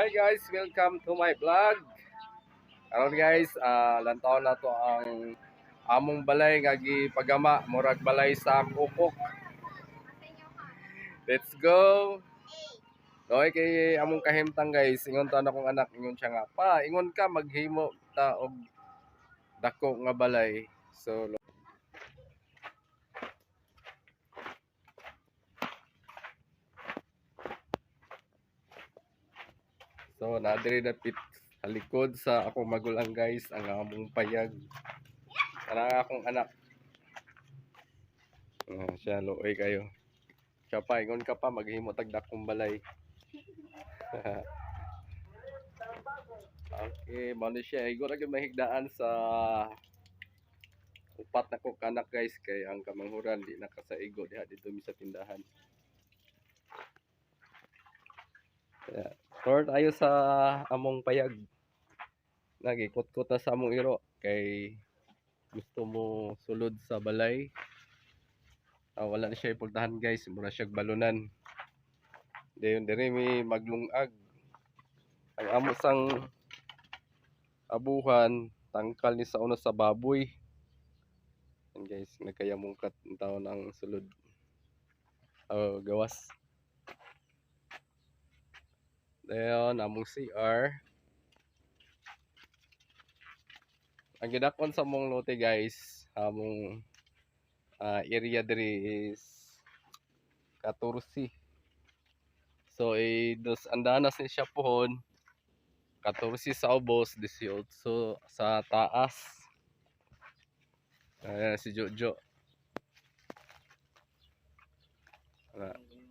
Hi guys, welcome to my vlog. Karon guys, lantaw na to ang among balay nga gipagama murag balay sa kukok. Let's go. Okay kay among kahimtang guys, ingon ta na kong anak ingon siya nga pa, ingon ka maghimo ta og dako nga balay. So nadiri na pit sa likod sa akong magulang guys ang among payag. Kanang akong anak. Siya luoy kayo. Siya pa ingon ka pa maghimo tag dakong balay. Okay, mano siya. Igo ra gyud mahigdaan sa upat na ko kanak guys kay ang kamanghuran di nakasaigo diha dito mi sa tindahan. Kaya, tour tayo sa among payag. Nagikot-kot na sa among iro kay gusto mo sulod sa balay. Wala na siya ipultahan guys, mura siya balunan. Dayon diri mi maglungag. Ang amo sang abuhan tangkal ni sa una sa baboy. And guys, nagkayamungkat ang taon ang sulod. Gawas. Dayon among CR. Ang gidakon sa mong lote guys, among area diri is 14. So dos andanas ni siya pohon 14 sa ubos, 18 sa taas. Ayan si Jojo.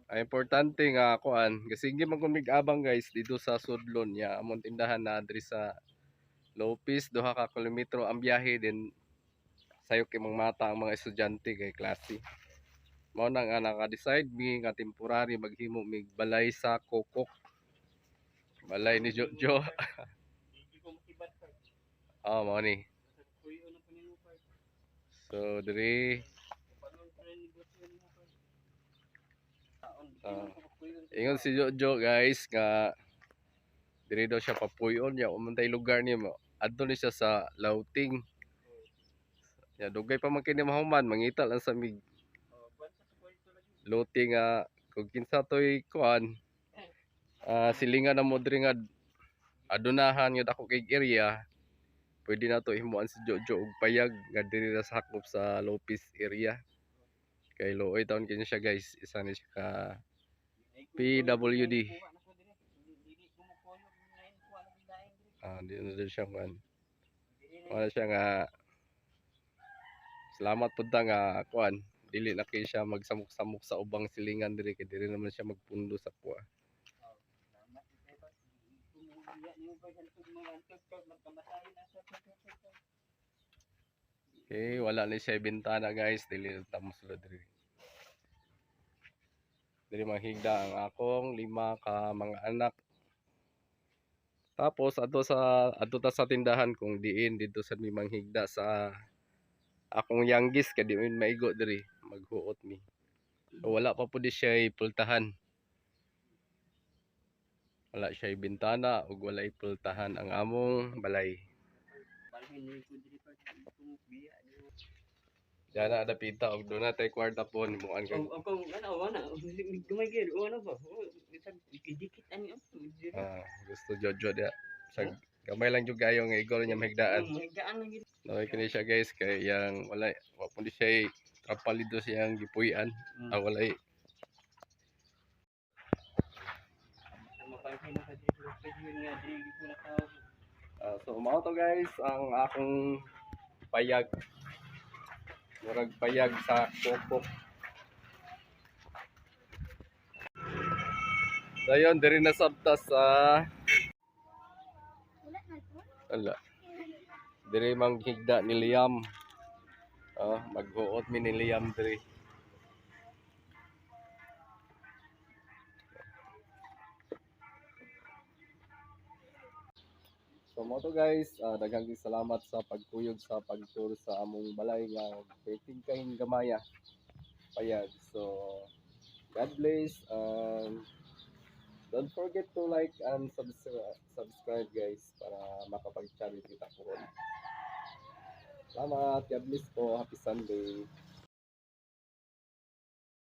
Ang importante nga kuan, kasi hindi man kun mig-abang guys dito sa Sudlon ya among tindahan na diri sa Lopez, 2 ka kilometro ang biyahe din sayo kay mga mata ang mga estudyante kay klase. Mao na nga naka-decide mi nga temporary maghimo mig balay sa Kokok. Balay ni Jojo. Mao ni. So diri ingon si Jojo guys nga diri daw siya papuyon ya umantay lugar niya mo. Adto ni siya sa Lauting. Ya dugay pa man kini mahuman mangita lang sa mig lote nga kung kinsa toy kuan silingan na mo diri nga adunahan nga dako kay area pwede na to himuan si Jojo og payag nga diri na sakop sa Lopez area kay looy taon kini siya guys isa ni siya ka PWD. Di na din siya man wala siya nga salamat pud ta nga kuan dili na kay siya magsamok-samok sa ubang silingan diri kay diri naman siya magpundo sa kuha. Okay, wala ni siya bintana guys, dili ta mo sulod diri. Diri mahigda ang akong 5 ka mga anak. Tapos adto ta sa tindahan kung diin dito sa mi manghigda sa akong youngest kay di mi maigo diri maghuot mi. So, wala pa pud siya pultahan. Wala siya bintana ug wala pultahan ang among balay. Diyan na pita og doon na tay kwarta po himuan kay. Kung ano ana gamay gyud ano ba dikit ani Gusto Jojo dia. Sa gamay lang jud gayo nga igol niya mahigdaan. mahigdaan lang gyud Okay kini siya guys kay yang wala wa pud siya trapalido siyang gipuy-an. Wala mapansin na sa dito nga dili ko na tao. So mao to guys ang akong payag. Murag payag sa kokok. Dayon diri na sabta sa ala. Diri manghigda ni Liam. Maghuot mi ni Liam diri. So mo to guys, daghang salamat sa pagkuyog sa pagtour sa among balay nga waiting kayong gamaya payag. So God bless and Don't forget to like and subscribe guys para makapag-channel kita po. Salamat. God bless po. Happy Sunday.